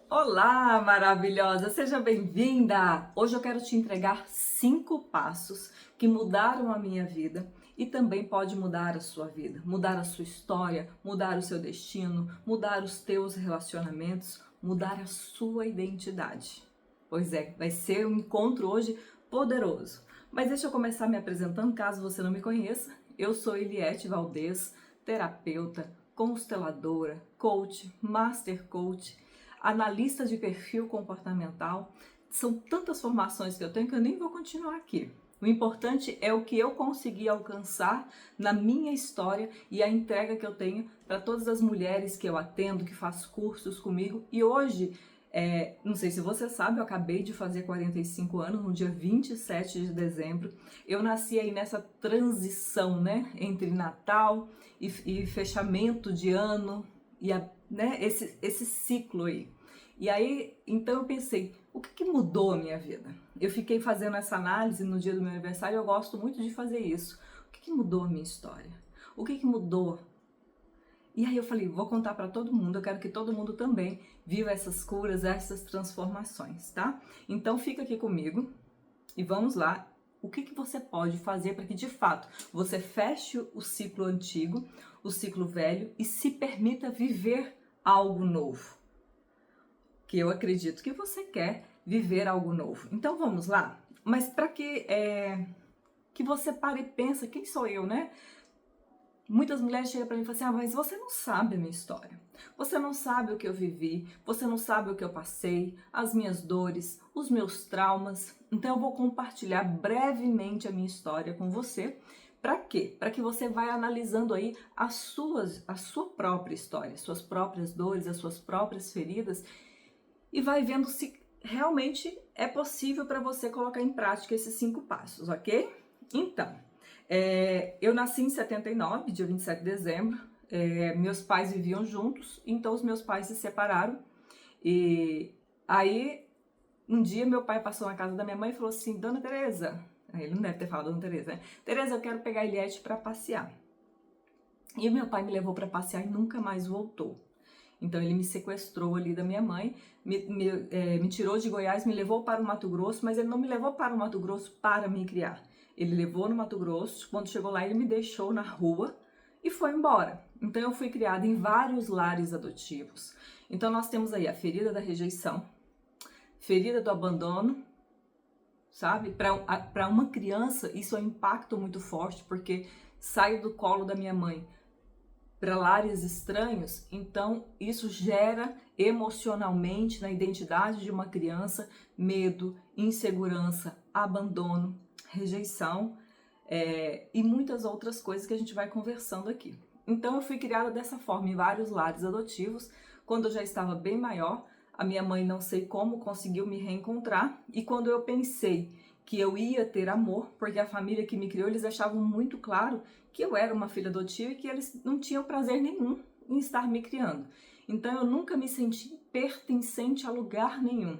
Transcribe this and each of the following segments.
Olá, maravilhosa! Seja bem-vinda! Hoje eu quero te entregar 5 passos que mudaram a minha vida e também pode mudar a sua vida, mudar a sua história, mudar o seu destino, mudar os teus relacionamentos, mudar a sua identidade. Pois é, vai ser um encontro hoje poderoso. Mas deixa eu começar me apresentando, caso você não me conheça. Eu sou Eliette Valdez, terapeuta, consteladora, coach, master coach, analista de perfil comportamental. São tantas formações que eu tenho que eu nem vou continuar aqui. O importante é o que eu consegui alcançar na minha história e a entrega que eu tenho para todas as mulheres que eu atendo, que faz cursos comigo. E hoje, não sei se você sabe, eu acabei de fazer 45 anos, no dia 27 de dezembro. Eu nasci aí nessa transição, né, entre Natal e fechamento de ano, e esse ciclo aí. E aí, então eu pensei, o que mudou a minha vida? Eu fiquei fazendo essa análise no dia do meu aniversário, eu gosto muito de fazer isso. O que mudou a minha história? O que mudou? E aí eu falei, vou contar para todo mundo, eu quero que todo mundo também viva essas curas, essas transformações, tá? Então fica aqui comigo e vamos lá. O que você pode fazer para que de fato você feche o ciclo antigo, o ciclo velho e se permita viver algo novo? Que eu acredito que você quer viver algo novo. Então vamos lá? Mas para que você pare e pensa, quem sou eu, né? Muitas mulheres chegam para mim e falam assim, mas você não sabe a minha história. Você não sabe o que eu vivi, você não sabe o que eu passei, as minhas dores, os meus traumas. Então eu vou compartilhar brevemente a minha história com você. Para quê? Para que você vá analisando aí a sua própria história, suas próprias dores, as suas próprias feridas e vai vendo se realmente é possível para você colocar em prática esses 5 passos, ok? Então, eu nasci em 79, dia 27 de dezembro, meus pais viviam juntos, então os meus pais se separaram, e aí um dia meu pai passou na casa da minha mãe e falou assim, Dona Tereza, ele não deve ter falado Dona Tereza, né? Tereza, eu quero pegar a Eliette para passear. E meu pai me levou para passear e nunca mais voltou. Então ele me sequestrou ali da minha mãe, me tirou de Goiás, me levou para o Mato Grosso, mas ele não me levou para o Mato Grosso para me criar. Ele levou no Mato Grosso, quando chegou lá ele me deixou na rua e foi embora. Então eu fui criada em vários lares adotivos. Então nós temos aí a ferida da rejeição, ferida do abandono, sabe? Para uma criança isso é um impacto muito forte, porque saio do colo da minha mãe para lares estranhos, então isso gera emocionalmente na identidade de uma criança medo, insegurança, abandono, rejeição e muitas outras coisas que a gente vai conversando aqui. Então eu fui criada dessa forma em vários lares adotivos. Quando eu já estava bem maior, a minha mãe não sei como conseguiu me reencontrar, e quando eu pensei que eu ia ter amor, porque a família que me criou, eles achavam muito claro que eu era uma filha adotiva e que eles não tinham prazer nenhum em estar me criando. Então eu nunca me senti pertencente a lugar nenhum.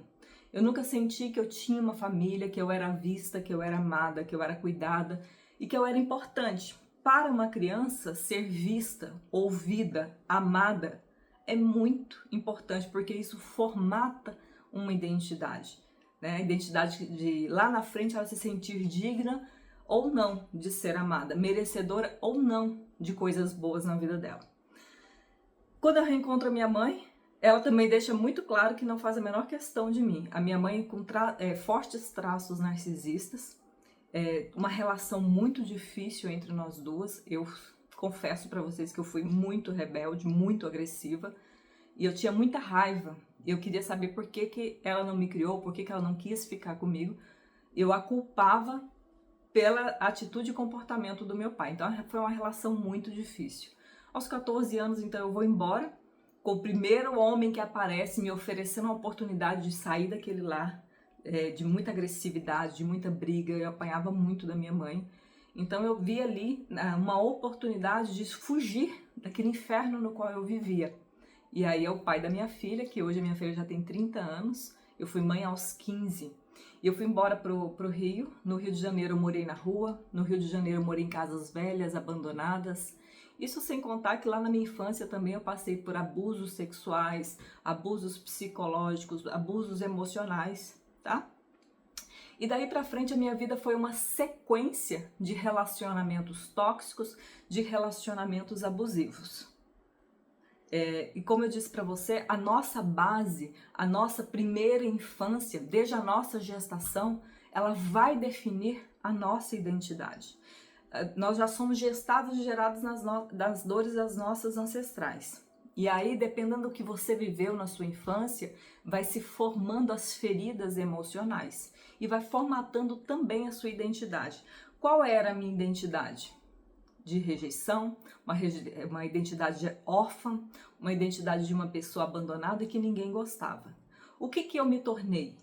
Eu nunca senti que eu tinha uma família, que eu era vista, que eu era amada, que eu era cuidada e que eu era importante. Para uma criança, ser vista, ouvida, amada é muito importante, porque isso formata uma identidade. Né? A identidade de lá na frente ela se sentir digna ou não de ser amada, merecedora ou não de coisas boas na vida dela. Quando eu reencontro a minha mãe, ela também deixa muito claro que não faz a menor questão de mim. A minha mãe com fortes traços narcisistas, uma relação muito difícil entre nós duas. Eu confesso para vocês que eu fui muito rebelde, muito agressiva, e eu tinha muita raiva. Eu queria saber por que ela não me criou, por que ela não quis ficar comigo. Eu a culpava pela atitude e comportamento do meu pai. Então foi uma relação muito difícil. Aos 14 anos, então, eu vou embora com o primeiro homem que aparece me oferecendo uma oportunidade de sair daquele lar, de muita agressividade, de muita briga. Eu apanhava muito da minha mãe. Então eu vi ali uma oportunidade de fugir daquele inferno no qual eu vivia. E aí é o pai da minha filha, que hoje a minha filha já tem 30 anos, eu fui mãe aos 15. E eu fui embora pro Rio. No Rio de Janeiro eu morei na rua, no Rio de Janeiro eu morei em casas velhas, abandonadas. Isso sem contar que lá na minha infância também eu passei por abusos sexuais, abusos psicológicos, abusos emocionais, tá? E daí pra frente a minha vida foi uma sequência de relacionamentos tóxicos, de relacionamentos abusivos. E como eu disse para você, a nossa base, a nossa primeira infância, desde a nossa gestação, ela vai definir a nossa identidade. Nós já somos gestados e gerados das dores das nossas ancestrais. E aí, dependendo do que você viveu na sua infância, vai se formando as feridas emocionais e vai formatando também a sua identidade. Qual era a minha identidade? De rejeição, uma identidade de órfã, uma identidade de uma pessoa abandonada e que ninguém gostava. O que eu me tornei?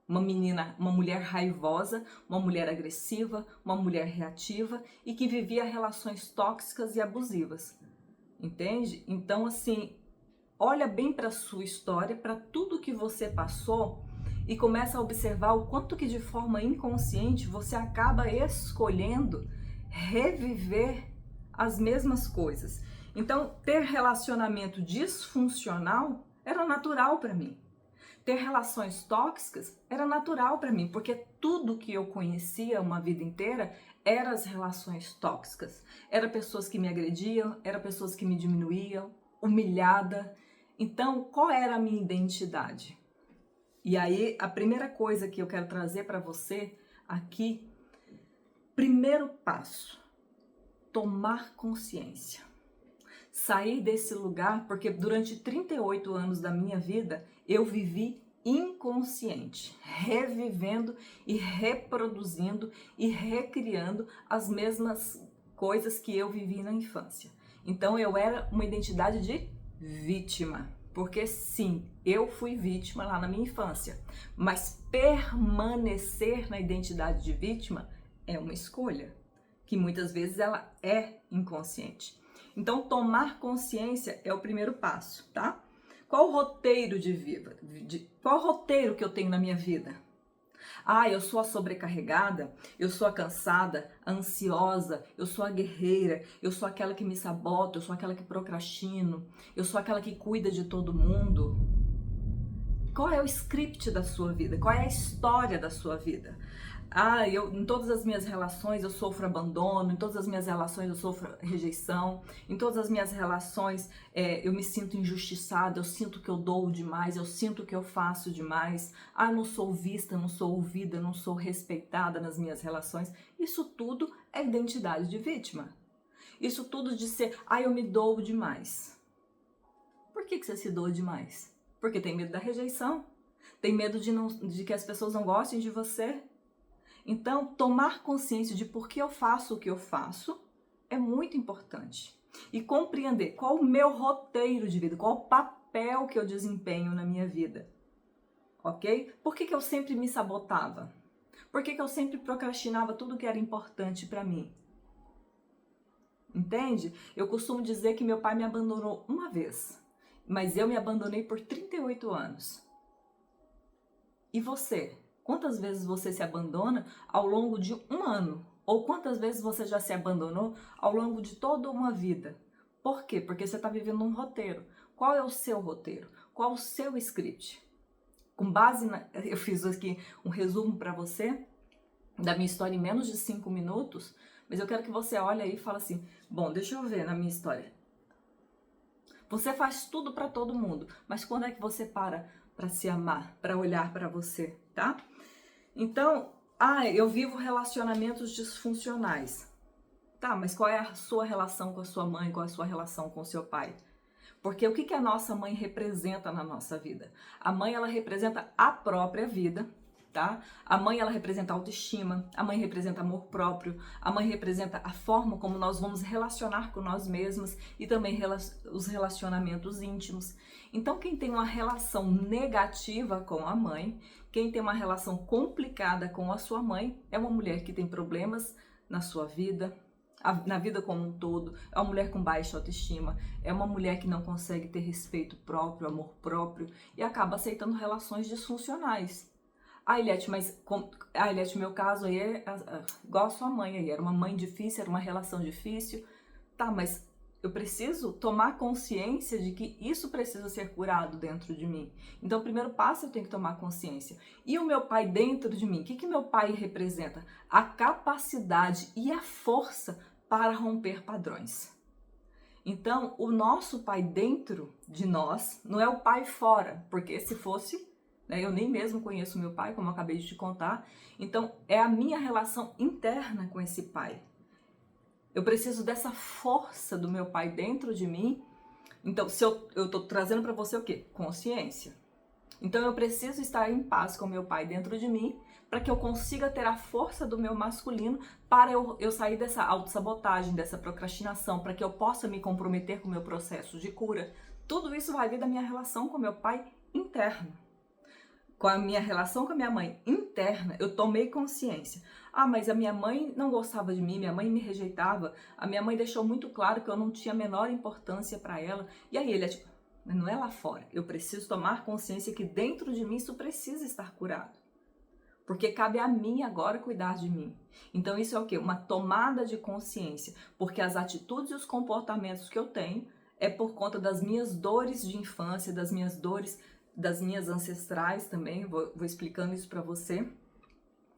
Uma menina, uma mulher raivosa, uma mulher agressiva, uma mulher reativa e que vivia relações tóxicas e abusivas. Entende? Então, assim, olha bem para a sua história, para tudo que você passou e começa a observar o quanto que de forma inconsciente você acaba escolhendo reviver as mesmas coisas. Então, ter relacionamento disfuncional era natural para mim. Ter relações tóxicas era natural para mim, porque tudo que eu conhecia uma vida inteira eram as relações tóxicas. Eram pessoas que me agrediam, eram pessoas que me diminuíam, humilhada. Então, qual era a minha identidade? E aí, a primeira coisa que eu quero trazer para você aqui, primeiro passo, tomar consciência. Sair desse lugar, porque durante 38 anos da minha vida, eu vivi inconsciente, revivendo e reproduzindo e recriando as mesmas coisas que eu vivi na infância. Então eu era uma identidade de vítima, porque sim, eu fui vítima lá na minha infância, mas permanecer na identidade de vítima é uma escolha, que muitas vezes ela é inconsciente. Então, tomar consciência é o primeiro passo, tá? Qual o roteiro de vida? Qual o roteiro que eu tenho na minha vida? Ah, eu sou a sobrecarregada, eu sou a cansada, a ansiosa, eu sou a guerreira, eu sou aquela que me sabota, eu sou aquela que procrastino, eu sou aquela que cuida de todo mundo. Qual é o script da sua vida? Qual é a história da sua vida? Ah, em todas as minhas relações eu sofro abandono, em todas as minhas relações eu sofro rejeição, em todas as minhas relações eu me sinto injustiçada, eu sinto que eu dou demais, eu sinto que eu faço demais. Ah, não sou vista, não sou ouvida, não sou respeitada nas minhas relações. Isso tudo é identidade de vítima. Isso tudo de ser, eu me dou demais. Por que você se doa demais? Porque tem medo da rejeição, tem medo de que as pessoas não gostem de você. Então, tomar consciência de por que eu faço o que eu faço é muito importante. E compreender qual o meu roteiro de vida, qual o papel que eu desempenho na minha vida. Ok? Por que eu sempre me sabotava? Por que eu sempre procrastinava tudo que era importante para mim? Entende? Eu costumo dizer que meu pai me abandonou uma vez, mas eu me abandonei por 38 anos. E você? Quantas vezes você se abandona ao longo de um ano? Ou quantas vezes você já se abandonou ao longo de toda uma vida? Por quê? Porque você está vivendo um roteiro. Qual é o seu roteiro? Qual o seu script? Com base eu fiz aqui um resumo para você da minha história em menos de 5 minutos, mas eu quero que você olhe aí e fale assim, bom, deixa eu ver na minha história. Você faz tudo para todo mundo, mas quando é que você para se amar, para olhar para você, tá? Então, eu vivo relacionamentos disfuncionais. Tá, mas qual é a sua relação com a sua mãe, qual é a sua relação com o seu pai? Porque o que a nossa mãe representa na nossa vida? A mãe, ela representa a própria vida, tá? A mãe, ela representa autoestima, a mãe representa amor próprio, a mãe representa a forma como nós vamos relacionar com nós mesmos e também os relacionamentos íntimos. Então, quem tem uma relação negativa com a mãe, quem tem uma relação complicada com a sua mãe, é uma mulher que tem problemas na sua vida, na vida como um todo, é uma mulher com baixa autoestima, é uma mulher que não consegue ter respeito próprio, amor próprio e acaba aceitando relações disfuncionais. Eliette, Eliette, meu caso aí é igual a sua mãe aí, era uma mãe difícil, era uma relação difícil. Tá, mas eu preciso tomar consciência de que isso precisa ser curado dentro de mim. Então, o primeiro passo eu tenho que tomar consciência. E o meu pai dentro de mim? O que meu pai representa? A capacidade e a força para romper padrões. Então, o nosso pai dentro de nós não é o pai fora, porque se fosse, né, eu nem mesmo conheço meu pai, como eu acabei de te contar. Então, é a minha relação interna com esse pai. Eu preciso dessa força do meu pai dentro de mim. Então, se eu tô trazendo para você o quê? Consciência. Então, eu preciso estar em paz com meu pai dentro de mim para que eu consiga ter a força do meu masculino para eu sair dessa autossabotagem, dessa procrastinação, para que eu possa me comprometer com o meu processo de cura. Tudo isso vai vir da minha relação com meu pai interno. Com a minha relação com a minha mãe interna, eu tomei consciência. Ah, mas a minha mãe não gostava de mim, minha mãe me rejeitava, a minha mãe deixou muito claro que eu não tinha a menor importância para ela. E aí ele é tipo, não é lá fora, eu preciso tomar consciência que dentro de mim isso precisa estar curado. Porque cabe a mim agora cuidar de mim. Então isso é o quê? Uma tomada de consciência, porque as atitudes e os comportamentos que eu tenho é por conta das minhas dores de infância, das minhas dores das minhas ancestrais também, vou explicando isso para você.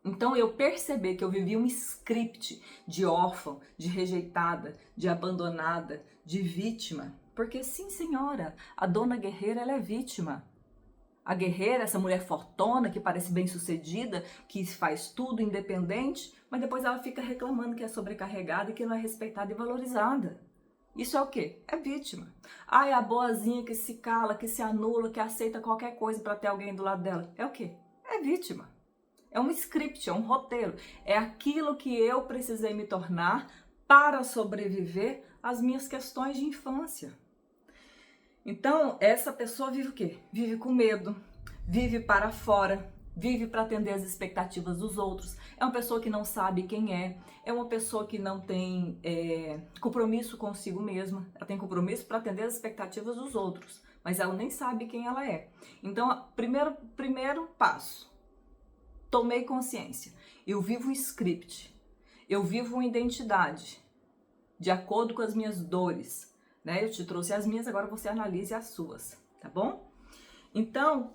Então eu percebi que eu vivi um script de órfã, de rejeitada, de abandonada, de vítima. Porque sim, senhora, a dona guerreira, ela é vítima. A guerreira, essa mulher fortona, que parece bem-sucedida, que faz tudo independente, mas depois ela fica reclamando que é sobrecarregada e que não é respeitada e valorizada. Isso é o quê? É vítima. Ah, é a boazinha que se cala, que se anula, que aceita qualquer coisa para ter alguém do lado dela. É o quê? É vítima. É um script, é um roteiro. É aquilo que eu precisei me tornar para sobreviver às minhas questões de infância. Então, essa pessoa vive o quê? Vive com medo, vive para fora, vive para atender as expectativas dos outros. É uma pessoa que não sabe quem é uma pessoa que não tem compromisso consigo mesma. Ela tem compromisso para atender as expectativas dos outros, mas ela nem sabe quem ela é. Então, primeiro passo, tomei consciência. Eu vivo um script, eu vivo uma identidade de acordo com as minhas dores. Né? Eu te trouxe as minhas, agora você analise as suas, tá bom? Então,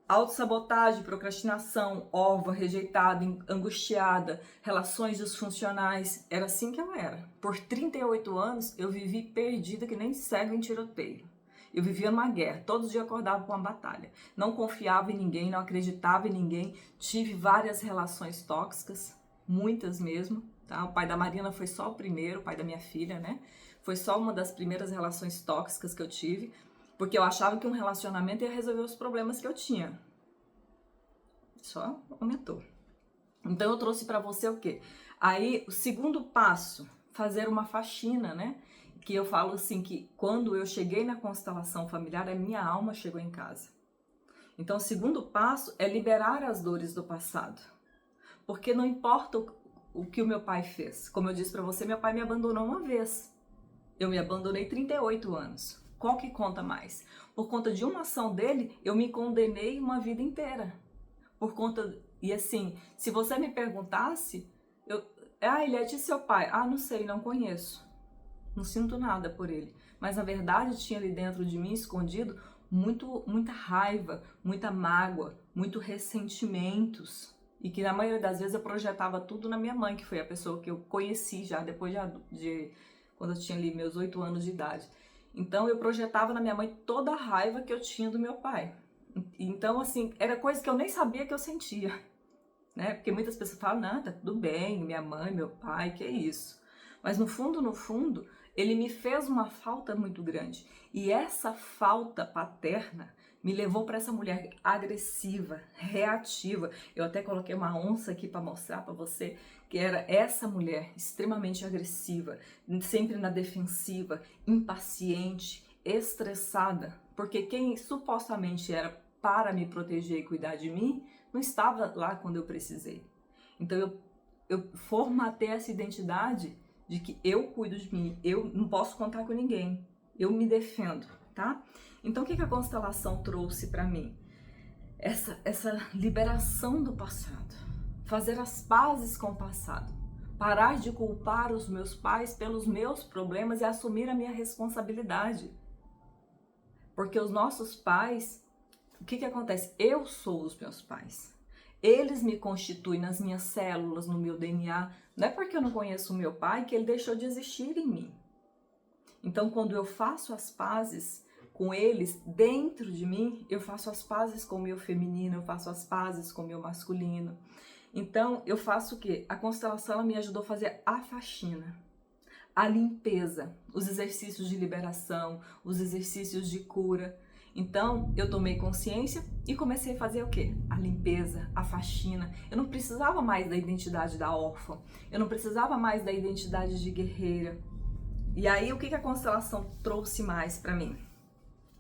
autossabotagem, procrastinação, órfã, rejeitada, angustiada, relações disfuncionais, era assim que eu era. Por 38 anos, eu vivi perdida que nem cego em tiroteio. Eu vivia numa guerra, todos os dias acordava com uma batalha. Não confiava em ninguém, não acreditava em ninguém. Tive várias relações tóxicas, muitas mesmo. Tá? O pai da Marina foi só o primeiro, o pai da minha filha, né? Foi só uma das primeiras relações tóxicas que eu tive, porque eu achava que um relacionamento ia resolver os problemas que eu tinha. Só aumentou. Então eu trouxe para você o quê? Aí, o segundo passo, fazer uma faxina, né? Que eu falo assim, que quando eu cheguei na constelação familiar, a minha alma chegou em casa. Então o segundo passo é liberar as dores do passado. Porque não importa o que o meu pai fez. Como eu disse para você, meu pai me abandonou uma vez. Eu me abandonei 38 anos. Qual que conta mais? Por conta de uma ação dele, eu me condenei uma vida inteira. Por conta... E assim, se você me perguntasse... Eliette, e seu pai? Ah, não sei, não conheço. Não sinto nada por ele. Mas na verdade tinha ali dentro de mim, escondido, muita raiva, muita mágoa, muito ressentimentos. E que na maioria das vezes eu projetava tudo na minha mãe, que foi a pessoa que eu conheci já depois de quando eu tinha ali meus 8 anos de idade. Então eu projetava na minha mãe toda a raiva que eu tinha do meu pai. Então assim, era coisa que eu nem sabia que eu sentia, né? Porque muitas pessoas falam, não, tá tudo bem, minha mãe, meu pai, que é isso. Mas no fundo, ele me fez uma falta muito grande. E essa falta paterna me levou para essa mulher agressiva, reativa. Eu até coloquei uma onça aqui para mostrar para você que era essa mulher extremamente agressiva, sempre na defensiva, impaciente, estressada. Porque quem supostamente era para me proteger e cuidar de mim, não estava lá quando eu precisei. Então eu formatei essa identidade de que eu cuido de mim, eu não posso contar com ninguém, eu me defendo, tá? Então o que a constelação trouxe para mim? Essa liberação do passado, fazer as pazes com o passado, Parar de culpar os meus pais pelos meus problemas e assumir a minha responsabilidade. Porque os nossos pais, o que acontece? Eu sou os meus pais. Eles me constituem nas minhas células, no meu DNA. Não é porque eu não conheço o meu pai que ele deixou de existir em mim. Então, quando eu faço as pazes com eles dentro de mim, eu faço as pazes com o meu feminino, eu faço as pazes com o meu masculino. Então, eu faço o quê? A constelação ela me ajudou a fazer a faxina, a limpeza, os exercícios de liberação, os exercícios de cura. Então, eu tomei consciência e comecei a fazer o quê? A limpeza, a faxina. Eu não precisava mais da identidade da órfã, eu não precisava mais da identidade de guerreira. E aí, o que a constelação trouxe mais para mim?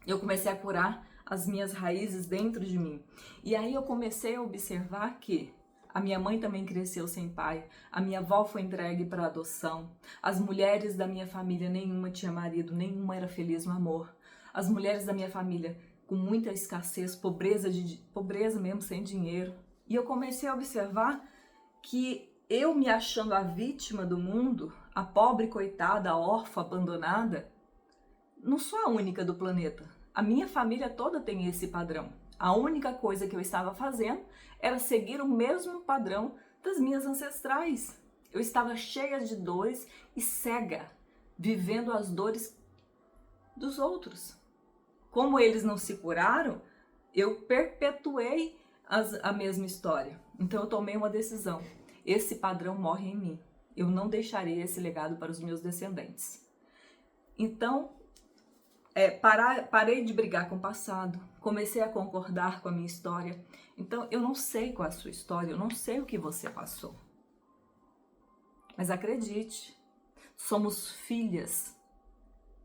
Eu comecei a curar as minhas raízes dentro de mim. E aí, eu comecei a observar que a minha mãe também cresceu sem pai, a minha avó foi entregue para adoção, as mulheres da minha família, nenhuma tinha marido, nenhuma era feliz no amor. As mulheres da minha família com muita escassez, pobreza mesmo, sem dinheiro. E eu comecei a observar que eu me achando a vítima do mundo, a pobre coitada, a órfã abandonada, não sou a única do planeta. A minha família toda tem esse padrão. A única coisa que eu estava fazendo era seguir o mesmo padrão das minhas ancestrais. Eu estava cheia de dores e cega, vivendo as dores dos outros. Como eles não se curaram, eu perpetuei a mesma história. Então eu tomei uma decisão. Esse padrão morre em mim. Eu não deixarei esse legado para os meus descendentes. Então, parei de brigar com o passado, comecei a concordar com a minha história. Então, eu não sei qual é a sua história, eu não sei o que você passou. Mas acredite, somos filhas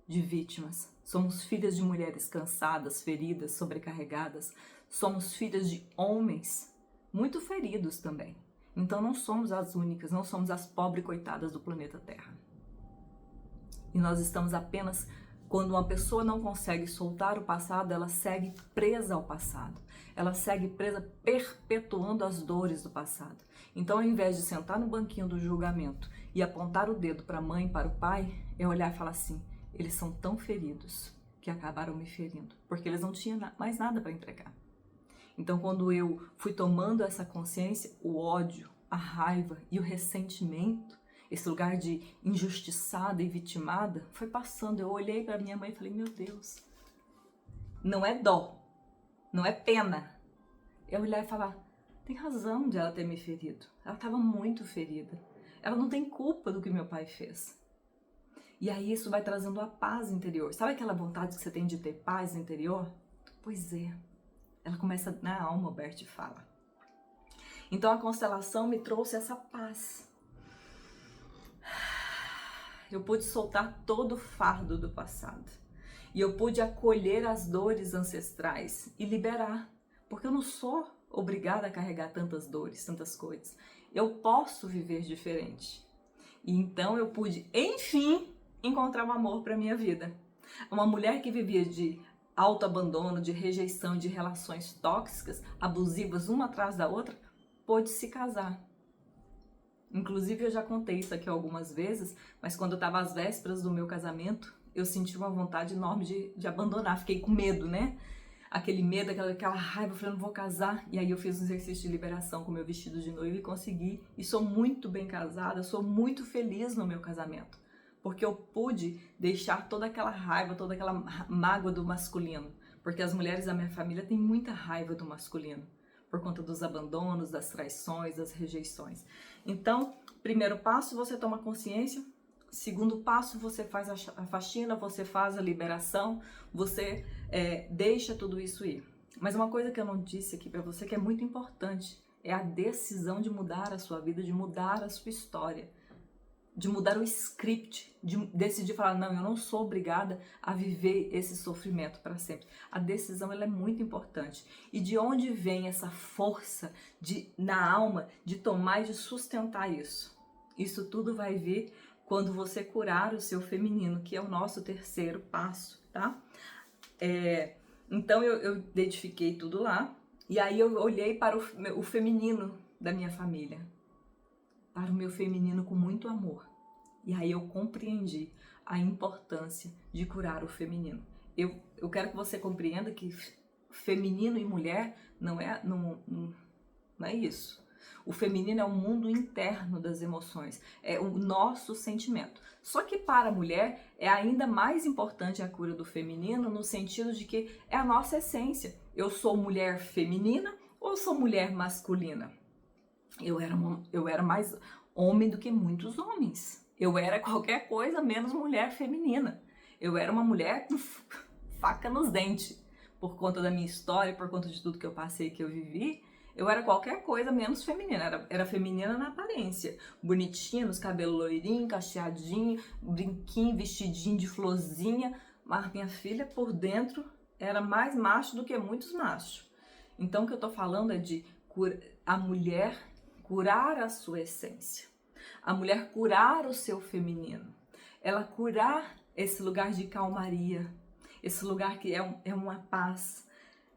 de vítimas, somos filhas de mulheres cansadas, feridas, sobrecarregadas, somos filhas de homens muito feridos também. Então não somos as únicas, não somos as pobres coitadas do planeta Terra. E nós estamos apenas, quando uma pessoa não consegue soltar o passado, ela segue presa ao passado. Ela segue presa perpetuando as dores do passado. Então, ao invés de sentar no banquinho do julgamento e apontar o dedo para a mãe, para o pai, é olhar e falar assim, eles são tão feridos que acabaram me ferindo, porque eles não tinham mais nada para entregar. Então, quando eu fui tomando essa consciência, o ódio, a raiva e o ressentimento, esse lugar de injustiçada e vitimada, foi passando. Eu olhei para minha mãe e falei, meu Deus, não é dó, não é pena. Eu olhar e falar, tem razão de ela ter me ferido. Ela estava muito ferida. Ela não tem culpa do que meu pai fez. E aí isso vai trazendo a paz interior. Sabe aquela vontade que você tem de ter paz interior? Pois é. Ela começa na alma, o Bert fala. Então a constelação me trouxe essa paz. Eu pude soltar todo o fardo do passado. E eu pude acolher as dores ancestrais e liberar. Porque eu não sou obrigada a carregar tantas dores, tantas coisas. Eu posso viver diferente. E então eu pude, enfim, encontrar um amor para minha vida. Uma mulher que vivia de autoabandono, de rejeição, de relações tóxicas, abusivas, uma atrás da outra, pôde se casar. Inclusive, eu já contei isso aqui algumas vezes, mas quando eu estava às vésperas do meu casamento, eu senti uma vontade enorme de abandonar. Fiquei com medo, né? Aquele medo, aquela raiva, eu falei, não vou casar. E aí eu fiz um exercício de liberação com meu vestido de noiva e consegui. E sou muito bem casada, sou muito feliz no meu casamento. Porque eu pude deixar toda aquela raiva, toda aquela mágoa do masculino. Porque as mulheres da minha família têm muita raiva do masculino. Por conta dos abandonos, das traições, das rejeições. Então, primeiro passo, você toma consciência. Segundo passo, você faz a faxina, você faz a liberação, você deixa tudo isso ir. Mas uma coisa que eu não disse aqui para você que é muito importante é a decisão de mudar a sua vida, de mudar a sua história. De mudar o script, de decidir falar, não, eu não sou obrigada a viver esse sofrimento para sempre. A decisão ela é muito importante. E de onde vem essa força na alma de tomar e de sustentar isso? Isso tudo vai vir quando você curar o seu feminino, que é o nosso terceiro passo, tá? Então eu identifiquei tudo lá, e aí eu olhei para o feminino da minha família. para o meu feminino com muito amor. E aí eu compreendi a importância de curar o feminino. Eu quero que você compreenda que feminino e mulher não é isso. O feminino é o mundo interno das emoções, é o nosso sentimento. Só que para a mulher é ainda mais importante a cura do feminino no sentido de que é a nossa essência. Eu sou mulher feminina ou eu sou mulher masculina? Eu era mais homem do que muitos homens. Eu era qualquer coisa menos mulher feminina. Eu era uma mulher com faca nos dentes. Por conta da minha história, por conta de tudo que eu passei, que eu vivi, eu era qualquer coisa menos feminina. Era feminina na aparência. Bonitinha, nos cabelos loirinhos, cacheadinho, brinquinho, vestidinho de florzinha. Mas minha filha, por dentro, era mais macho do que muitos machos. Então, o que eu tô falando é de a mulher curar a sua essência. A mulher curar o seu feminino. Ela curar esse lugar de calmaria. Esse lugar que é uma paz.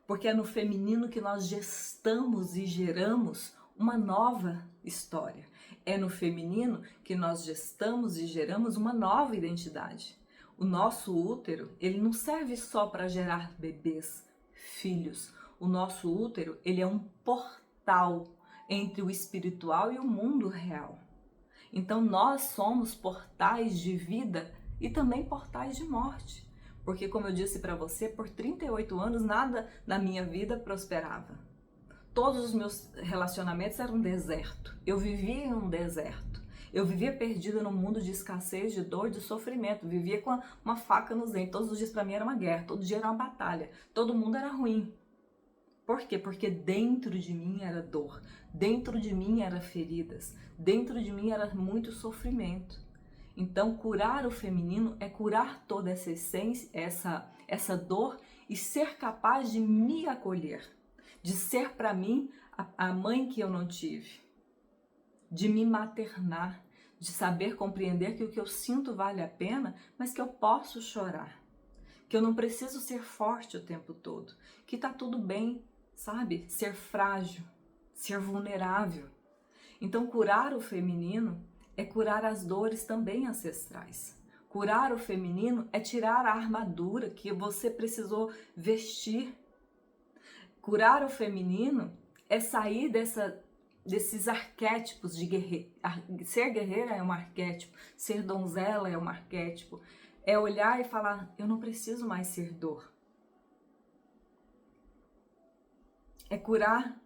Porque é no feminino que nós gestamos e geramos uma nova história. É no feminino que nós gestamos e geramos uma nova identidade. O nosso útero, ele não serve só para gerar bebês, filhos. O nosso útero, ele é um portal entre o espiritual e o mundo real. Então nós somos portais de vida e também portais de morte. Porque, como eu disse para você, por 38 anos nada na minha vida prosperava. Todos os meus relacionamentos eram um deserto. Eu vivia em um deserto. Eu vivia perdida num mundo de escassez, de dor, de sofrimento. Vivia com uma faca nos dentes. Todos os dias para mim era uma guerra, todo dia era uma batalha. Todo mundo era ruim. Por quê? Porque dentro de mim era dor. Dentro de mim eram feridas. Dentro de mim era muito sofrimento. Então, curar o feminino é curar toda essa essência, essa dor e ser capaz de me acolher, de ser para mim a mãe que eu não tive, de me maternar, de saber compreender que o que eu sinto vale a pena, mas que eu posso chorar, que eu não preciso ser forte o tempo todo, que tá tudo bem, sabe? Ser frágil, ser vulnerável. Então, curar o feminino é curar as dores também ancestrais. Curar o feminino é tirar a armadura que você precisou vestir. Curar o feminino é sair desses arquétipos de guerreiro. Ser guerreira é um arquétipo, ser donzela é um arquétipo. É olhar e falar, eu não preciso mais ser dor. É curar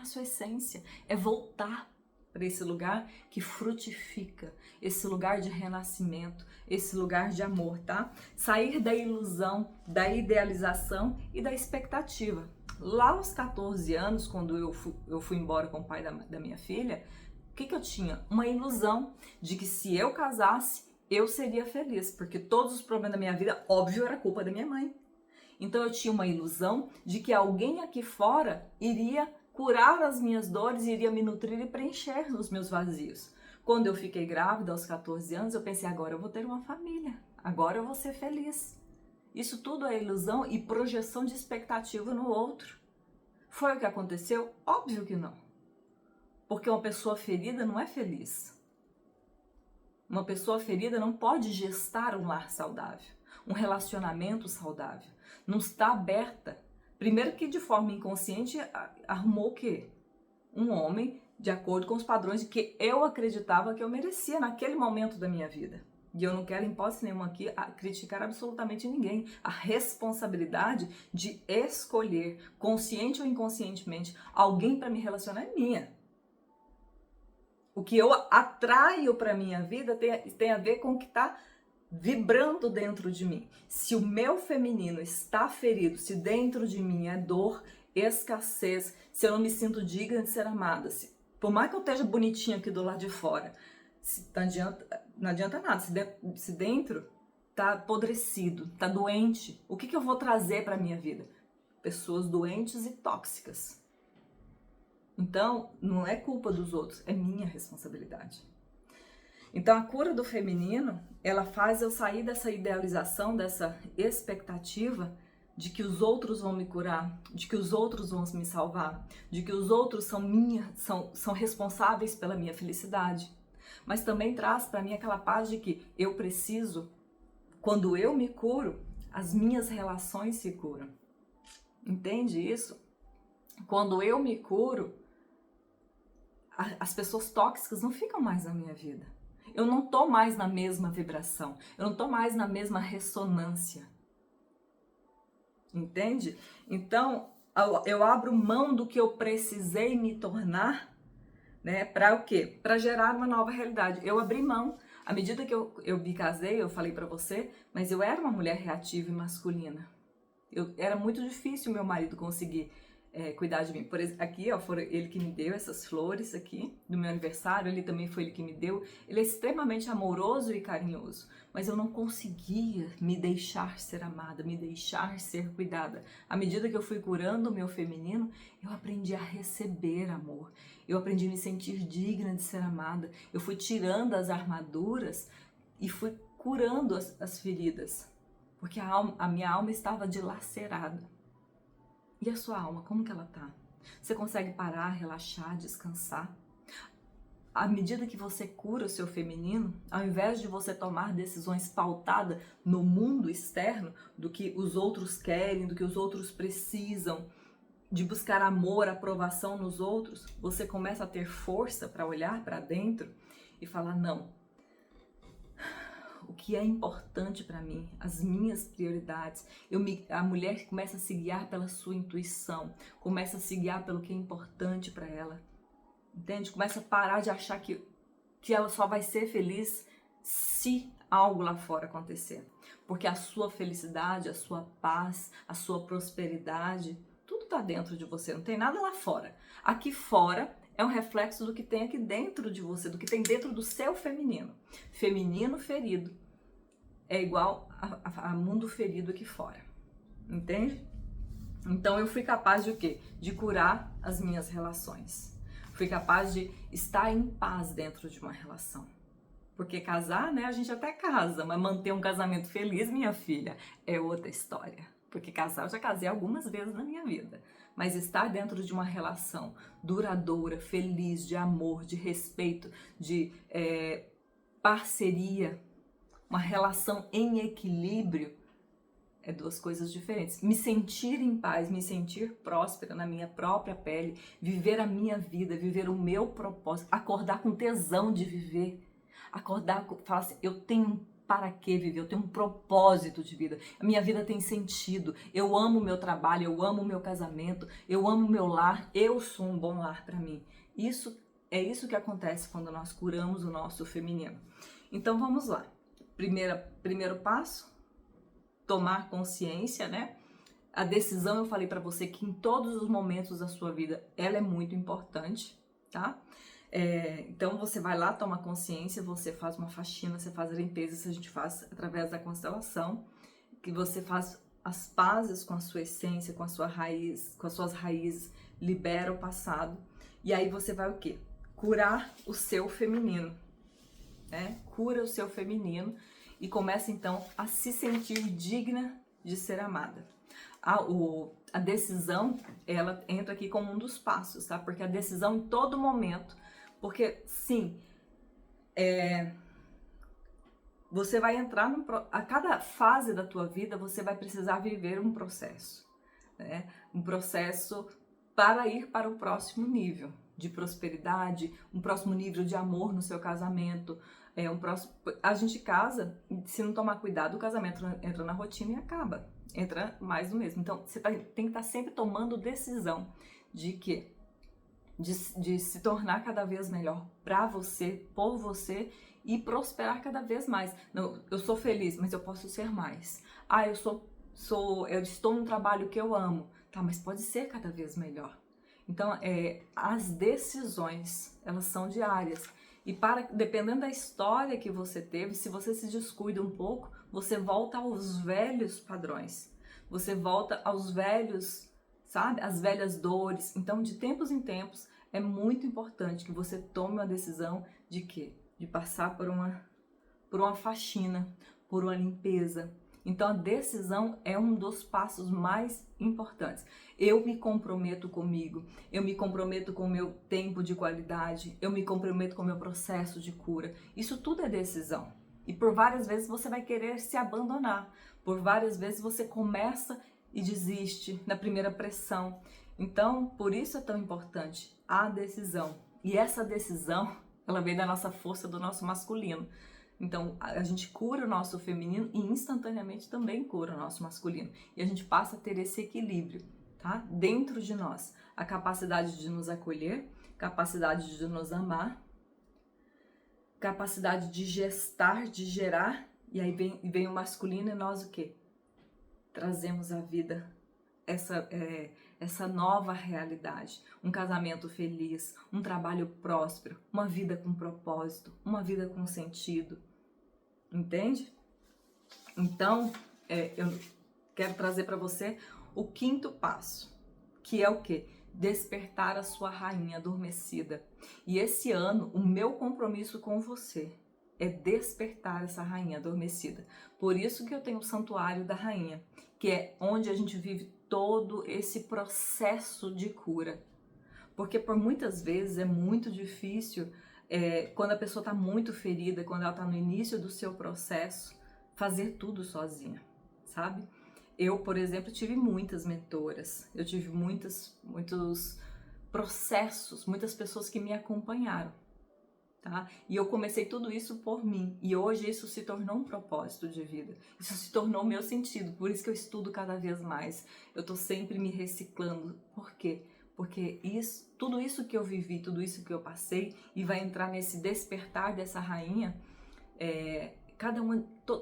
a sua essência, é voltar para esse lugar que frutifica, esse lugar de renascimento, esse lugar de amor, tá? Sair da ilusão, da idealização e da expectativa. Lá aos 14 anos, quando eu fui embora com o pai da minha filha, o que eu tinha? Uma ilusão de que se eu casasse, eu seria feliz, porque todos os problemas da minha vida, óbvio, era culpa da minha mãe. Então eu tinha uma ilusão de que alguém aqui fora iria curar as minhas dores, iria me nutrir e preencher os meus vazios. Quando eu fiquei grávida aos 14 anos, eu pensei, agora eu vou ter uma família, agora eu vou ser feliz. Isso tudo é ilusão e projeção de expectativa no outro. Foi o que aconteceu? Óbvio que não. Porque uma pessoa ferida não é feliz. Uma pessoa ferida não pode gestar um lar saudável, um relacionamento saudável. Não está aberta. Primeiro que de forma inconsciente arrumou o quê? Um homem de acordo com os padrões que eu acreditava que eu merecia naquele momento da minha vida. E eu não quero, em hipótese nenhuma aqui, criticar absolutamente ninguém. A responsabilidade de escolher, consciente ou inconscientemente, alguém para me relacionar é minha. O que eu atraio para minha vida tem a ver com o que está vibrando dentro de mim. Se o meu feminino está ferido, se dentro de mim é dor, escassez, se eu não me sinto digna de ser amada, por mais que eu esteja bonitinha aqui do lado de fora, não adianta nada, se dentro tá apodrecido, tá doente, o que eu vou trazer para minha vida? Pessoas doentes e tóxicas. Então, não é culpa dos outros, é minha responsabilidade. Então, a cura do feminino, ela faz eu sair dessa idealização, dessa expectativa de que os outros vão me curar, de que os outros vão me salvar, de que os outros são responsáveis pela minha felicidade. Mas também traz para mim aquela paz de que eu preciso, quando eu me curo, as minhas relações se curam. Entende isso? Quando eu me curo, as pessoas tóxicas não ficam mais na minha vida. Eu não tô mais na mesma vibração, eu não tô mais na mesma ressonância. Entende? Então, eu abro mão do que eu precisei me tornar, né? Para o quê? Para gerar uma nova realidade. Eu abri mão. À medida que eu me casei, eu falei para você, mas eu era uma mulher reativa e masculina. Era muito difícil meu marido conseguir cuidar de mim. Por exemplo, aqui, ó, foi ele que me deu essas flores aqui do meu aniversário, ele também foi ele que me deu. Ele é extremamente amoroso e carinhoso, mas eu não conseguia me deixar ser amada, me deixar ser cuidada. À medida que eu fui curando o meu feminino, eu aprendi a receber amor. Eu aprendi a me sentir digna de ser amada. Eu fui tirando as armaduras e fui curando as feridas, porque a minha alma estava dilacerada. E a sua alma, como que ela tá? Você consegue parar, relaxar, descansar? À medida que você cura o seu feminino, ao invés de você tomar decisões pautadas no mundo externo, do que os outros querem, do que os outros precisam, de buscar amor, aprovação nos outros, você começa a ter força para olhar para dentro e falar, não, o que é importante para mim, as minhas prioridades. A mulher começa a se guiar pela sua intuição, começa a se guiar pelo que é importante para ela, entende? Começa a parar de achar que ela só vai ser feliz se algo lá fora acontecer, porque a sua felicidade, a sua paz, a sua prosperidade, tudo está dentro de você, não tem nada lá fora. Aqui fora é um reflexo do que tem aqui dentro de você, do que tem dentro do seu feminino. Feminino ferido é igual a mundo ferido aqui fora, entende? Então eu fui capaz de o quê? De curar as minhas relações. Fui capaz de estar em paz dentro de uma relação. Porque casar, né, a gente até casa, mas manter um casamento feliz, minha filha, é outra história. Porque casar, eu já casei algumas vezes na minha vida. Mas estar dentro de uma relação duradoura, feliz, de amor, de respeito, de parceria, uma relação em equilíbrio, é duas coisas diferentes. Me sentir em paz, me sentir próspera na minha própria pele, viver a minha vida, viver o meu propósito, acordar com tesão de viver, acordar, falar assim, eu tenho para que viver, eu tenho um propósito de vida, a minha vida tem sentido, eu amo o meu trabalho, eu amo o meu casamento, eu amo o meu lar, eu sou um bom lar para mim. Isso que acontece quando nós curamos o nosso feminino. Então vamos lá. Primeiro passo, tomar consciência, né? A decisão, eu falei para você que em todos os momentos da sua vida, ela é muito importante, tá? Então você vai lá, toma consciência, você faz uma faxina, você faz a limpeza, isso a gente faz através da constelação, que você faz as pazes com a sua essência, com a sua raiz, com as suas raízes, libera o passado, e aí você vai o quê? Curar o seu feminino, né? Cura o seu feminino e começa então a se sentir digna de ser amada. A decisão, ela entra aqui como um dos passos, tá? Porque a decisão em todo momento, porque sim, você vai entrar a cada fase da tua vida, você vai precisar viver um processo, né? Um processo para ir para o próximo nível de prosperidade, um próximo nível de amor no seu casamento. A gente casa, se não tomar cuidado, o casamento entra na rotina e acaba, entra mais do mesmo. Então você tem que estar sempre tomando decisão de que de se tornar cada vez melhor para você, por você, e prosperar cada vez mais. Não, eu sou feliz, mas eu posso ser mais. Eu estou num trabalho que eu amo, tá? Mas pode ser cada vez melhor. Então, as decisões, elas são diárias. E dependendo da história que você teve, se você se descuida um pouco, você volta aos velhos padrões. Você volta aos velhos, sabe? As velhas dores. Então, de tempos em tempos, é muito importante que você tome uma decisão de quê? De passar por uma faxina, por uma limpeza, Então a decisão é um dos passos mais importantes. Eu me comprometo comigo, eu me comprometo com o meu tempo de qualidade, eu me comprometo com o meu processo de cura. Isso tudo é decisão. E por várias vezes você vai querer se abandonar. Por várias vezes você começa e desiste na primeira pressão. Então, por isso é tão importante a decisão. E essa decisão, ela vem da nossa força, do nosso masculino. Então, a gente cura o nosso feminino e instantaneamente também cura o nosso masculino. E a gente passa a ter esse equilíbrio, tá? Dentro de nós. A capacidade de nos acolher, capacidade de nos amar, capacidade de gestar, de gerar. E aí vem o masculino e nós o quê? Trazemos à vida essa nova realidade, um casamento feliz, um trabalho próspero, uma vida com propósito, uma vida com sentido, entende? Então, eu quero trazer para você o 5º passo, que é o quê? Despertar a sua rainha adormecida. E esse ano, o meu compromisso com você é despertar essa rainha adormecida. Por isso que eu tenho o Santuário da Rainha, que é onde a gente vive todo esse processo de cura. Porque por muitas vezes é muito difícil, quando a pessoa está muito ferida, quando ela está no início do seu processo, fazer tudo sozinha, sabe? Eu, por exemplo, tive muitas mentoras, eu tive muitos processos, muitas pessoas que me acompanharam. Tá? E eu comecei tudo isso por mim, e hoje isso se tornou um propósito de vida, isso se tornou meu sentido, por isso que eu estudo cada vez mais, eu tô sempre me reciclando. Por quê? Porque tudo isso que eu vivi, tudo isso que eu passei, e vai entrar nesse despertar dessa rainha,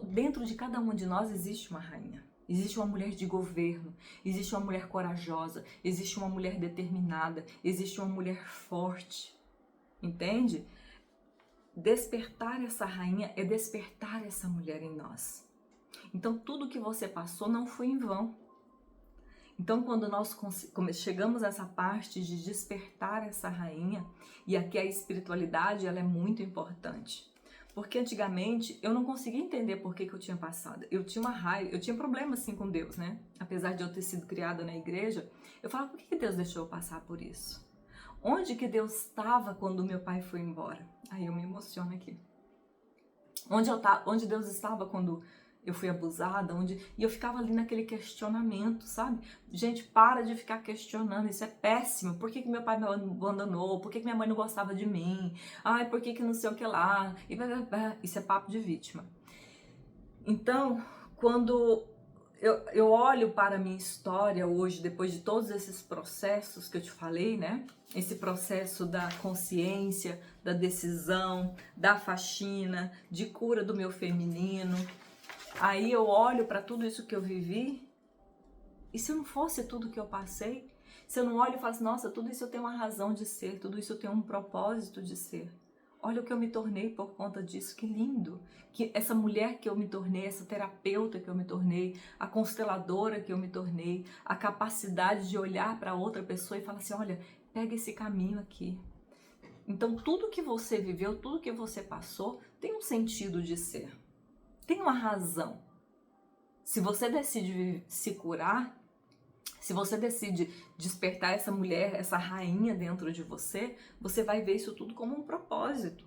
dentro de cada uma de nós existe uma rainha, existe uma mulher de governo, existe uma mulher corajosa, existe uma mulher determinada, existe uma mulher forte, entende? Despertar essa rainha é despertar essa mulher em nós. Então tudo que você passou não foi em vão. Então quando nós chegamos a essa parte de despertar essa rainha, e aqui a espiritualidade ela é muito importante. Porque antigamente eu não conseguia entender por que eu tinha passado. Eu tinha uma raiva, eu tinha problema assim com Deus, né? Apesar de eu ter sido criada na igreja, eu falava, por que Deus deixou eu passar por isso? Onde que Deus estava quando meu pai foi embora? Aí eu me emociono aqui. Onde Deus estava quando eu fui abusada? E eu ficava ali naquele questionamento, sabe? Gente, para de ficar questionando, isso é péssimo. Por que meu pai me abandonou? Por que minha mãe não gostava de mim? Ai, por que não sei o que lá? Isso é papo de vítima. Então, quando eu olho para a minha história hoje, depois de todos esses processos que eu te falei, né? Esse processo da consciência, da decisão, da faxina, de cura do meu feminino. Aí eu olho para tudo isso que eu vivi, e se não fosse tudo que eu passei, se eu não olho e falo assim, nossa, tudo isso eu tenho uma razão de ser, tudo isso eu tenho um propósito de ser. Olha o que eu me tornei por conta disso, que lindo. Que essa mulher que eu me tornei, essa terapeuta que eu me tornei, a consteladora que eu me tornei, a capacidade de olhar para outra pessoa e falar assim, olha, pega esse caminho aqui. Então tudo que você viveu, tudo que você passou, tem um sentido de ser. Tem uma razão. Se você decide se curar, se você decide despertar essa mulher, essa rainha dentro de você, você vai ver isso tudo como um propósito.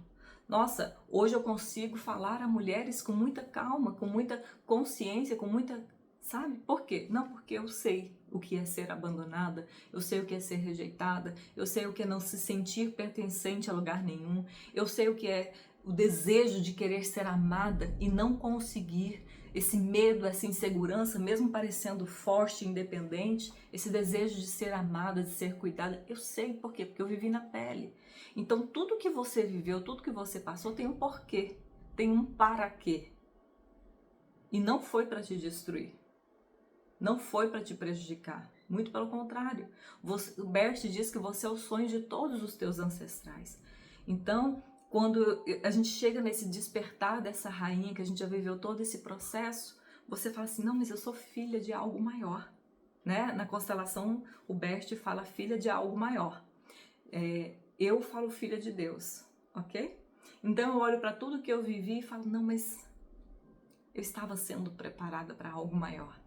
Nossa, hoje eu consigo falar a mulheres com muita calma, com muita consciência, com muita... Sabe? Por quê? Não porque eu sei o que é ser abandonada, eu sei o que é ser rejeitada, eu sei o que é não se sentir pertencente a lugar nenhum, eu sei o que é o desejo de querer ser amada e não conseguir, esse medo, essa insegurança, mesmo parecendo forte e independente, esse desejo de ser amada, de ser cuidada, eu sei por quê, porque eu vivi na pele. Então tudo que você viveu, tudo que você passou tem um porquê, tem um para quê. E não foi para te destruir, não foi para te prejudicar, muito pelo contrário. O Bert diz que você é o sonho de todos os teus ancestrais. Então, quando a gente chega nesse despertar dessa rainha, que a gente já viveu todo esse processo, você fala assim, não, mas eu sou filha de algo maior, né? Na constelação, o Bert fala filha de algo maior. Eu falo filha de Deus, ok? Então eu olho para tudo que eu vivi e falo, não, mas eu estava sendo preparada para algo maior.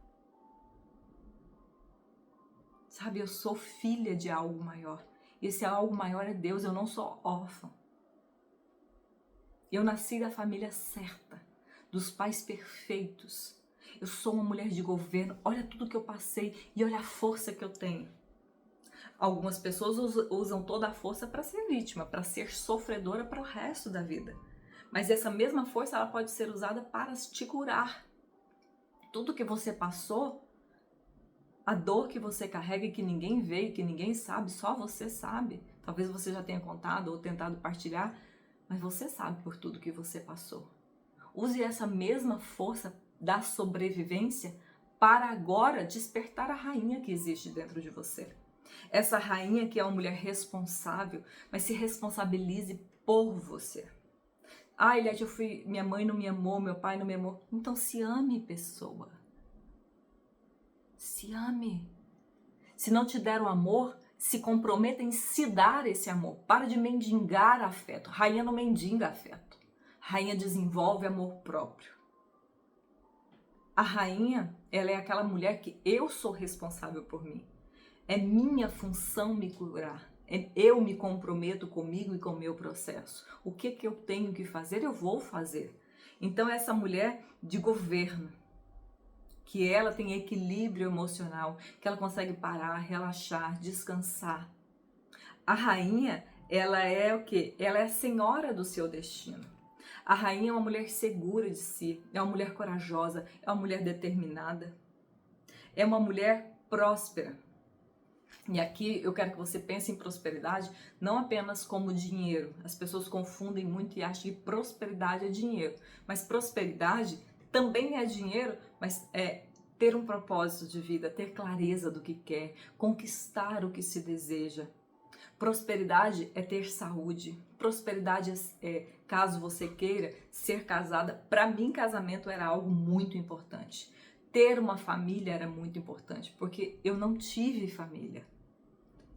Sabe, eu sou filha de algo maior. E esse algo maior é Deus, eu não sou órfã. Eu nasci da família certa, dos pais perfeitos. Eu sou uma mulher de governo, olha tudo que eu passei e olha a força que eu tenho. Algumas pessoas usam toda a força para ser vítima, para ser sofredora para o resto da vida. Mas essa mesma força ela pode ser usada para te curar. Tudo que você passou, a dor que você carrega e que ninguém vê e que ninguém sabe, só você sabe. Talvez você já tenha contado ou tentado partilhar, mas você sabe por tudo que você passou. Use essa mesma força da sobrevivência para agora despertar a rainha que existe dentro de você. Essa rainha que é uma mulher responsável, mas se responsabilize por você. Ah, Eliette, minha mãe não me amou, meu pai não me amou. Então se ame, pessoa. Se ame. Se não te der o amor, se comprometa em se dar esse amor. Para de mendigar afeto. Rainha não mendiga afeto. Rainha desenvolve amor próprio. A rainha, ela é aquela mulher que eu sou responsável por mim. É minha função me curar. Eu me comprometo comigo e com o meu processo. O que eu tenho que fazer, eu vou fazer. Então essa mulher de governo, que ela tem equilíbrio emocional, que ela consegue parar, relaxar, descansar. A rainha, ela é o quê? Ela é a senhora do seu destino. A rainha é uma mulher segura de si, é uma mulher corajosa, é uma mulher determinada, é uma mulher próspera. E aqui eu quero que você pense em prosperidade não apenas como dinheiro. As pessoas confundem muito e acham que prosperidade é dinheiro. Mas prosperidade também é dinheiro, mas é ter um propósito de vida, ter clareza do que quer, conquistar o que se deseja. Prosperidade é ter saúde. Prosperidade é, caso você queira ser casada. Para mim, casamento era algo muito importante. Ter uma família era muito importante, porque eu não tive família.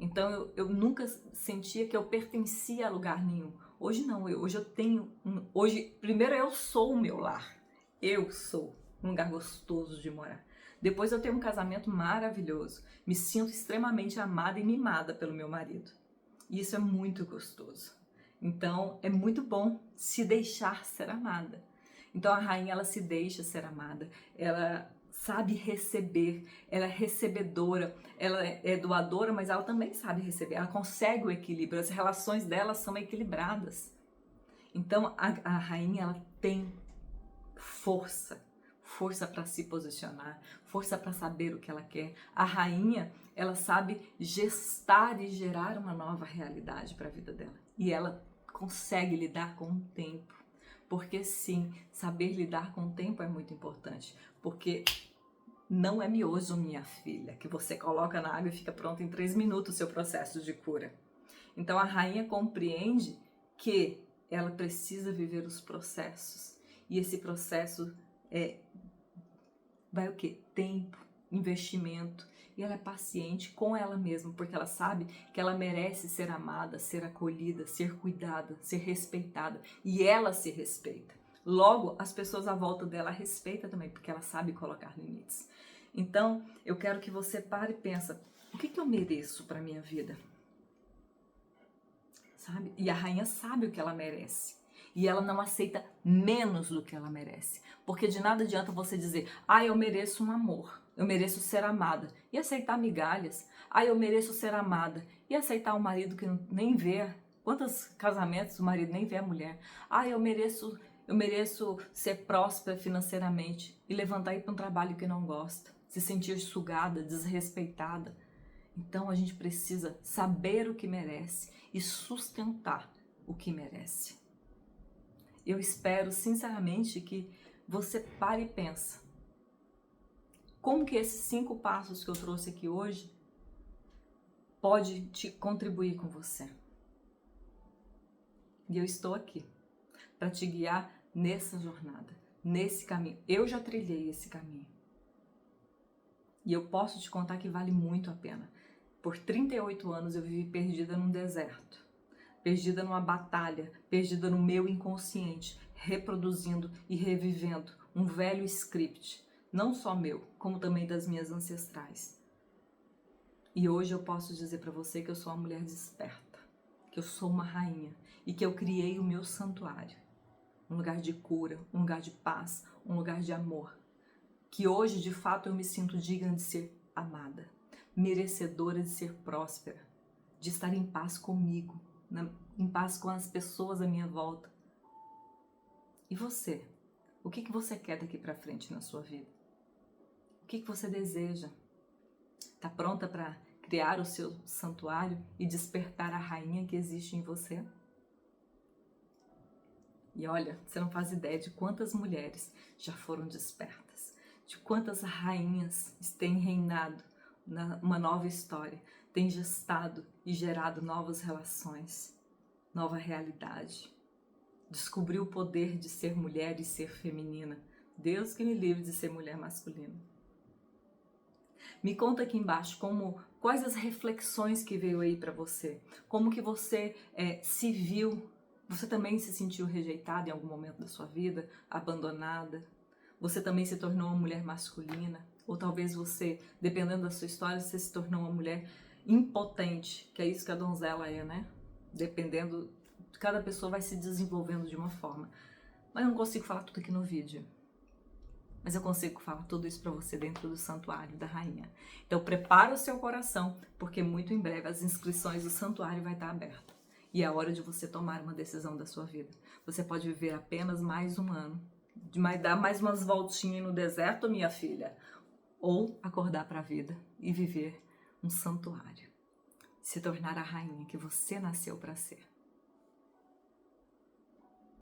Então eu nunca sentia que eu pertencia a lugar nenhum. Hoje não, hoje eu tenho, hoje primeiro eu sou o meu lar. Eu sou um lugar gostoso de morar. Depois eu tenho um casamento maravilhoso. Me sinto extremamente amada e mimada pelo meu marido. E isso é muito gostoso. Então é muito bom se deixar ser amada. Então a rainha, ela se deixa ser amada. Ela sabe receber, ela é recebedora, ela é doadora, mas ela também sabe receber, ela consegue o equilíbrio, as relações dela são equilibradas. Então a rainha, ela tem força para se posicionar, força para saber o que ela quer. A rainha, ela sabe gestar e gerar uma nova realidade para a vida dela, e ela consegue lidar com o tempo. Porque sim, saber lidar com o tempo é muito importante, porque não é miojo, minha filha, que você coloca na água e fica pronto em 3 minutos o seu processo de cura. Então a rainha compreende que ela precisa viver os processos. E esse processo vai o quê? Tempo, investimento. E ela é paciente com ela mesma, porque ela sabe que ela merece ser amada, ser acolhida, ser cuidada, ser respeitada. E ela se respeita. Logo, as pessoas à volta dela respeitam também, porque ela sabe colocar limites. Então, eu quero que você pare e pense, o que eu mereço para a minha vida? Sabe? E a rainha sabe o que ela merece. E ela não aceita menos do que ela merece. Porque de nada adianta você dizer, eu mereço um amor, eu mereço ser amada, e aceitar migalhas. Eu mereço ser amada, e aceitar um marido que nem vê. Quantos casamentos o marido nem vê a mulher? Eu mereço ser próspera financeiramente e levantar e ir para um trabalho que não gosta, se sentir sugada, desrespeitada. Então a gente precisa saber o que merece e sustentar o que merece. Eu espero sinceramente que você pare e pense. Como que esses 5 passos que eu trouxe aqui hoje pode te contribuir com você? E eu estou aqui para te guiar nessa jornada, nesse caminho. Eu já trilhei esse caminho. E eu posso te contar que vale muito a pena. Por 38 anos eu vivi perdida num deserto, perdida numa batalha, perdida no meu inconsciente, reproduzindo e revivendo um velho script, não só meu, como também das minhas ancestrais. E hoje eu posso dizer para você que eu sou uma mulher desperta, que eu sou uma rainha e que eu criei o meu santuário, um lugar de cura, um lugar de paz, um lugar de amor, que hoje de fato eu me sinto digna de ser amada, merecedora de ser próspera, de estar em paz comigo, em paz com as pessoas à minha volta. E você? O que você quer daqui para frente na sua vida? O que você deseja? Está pronta para criar o seu santuário e despertar a rainha que existe em você? E olha, você não faz ideia de quantas mulheres já foram despertas, de quantas rainhas têm reinado uma nova história, têm gestado e gerado novas relações, nova realidade. Descobriu o poder de ser mulher e ser feminina. Deus que me livre de ser mulher masculina. Me conta aqui embaixo quais as reflexões que veio aí para você, como que você se viu. Você também se sentiu rejeitada em algum momento da sua vida, abandonada? Você também se tornou uma mulher masculina? Ou talvez você, dependendo da sua história, você se tornou uma mulher impotente, que é isso que a donzela é, né? Dependendo, cada pessoa vai se desenvolvendo de uma forma. Mas eu não consigo falar tudo aqui no vídeo. Mas eu consigo falar tudo isso para você dentro do Santuário da Rainha. Então prepara o seu coração, porque muito em breve as inscrições do Santuário vai estar aberta. E é hora de você tomar uma decisão da sua vida. Você pode viver apenas mais um ano, dar mais umas voltinhas no deserto, minha filha, ou acordar para a vida e viver um santuário. Se tornar a rainha que você nasceu para ser.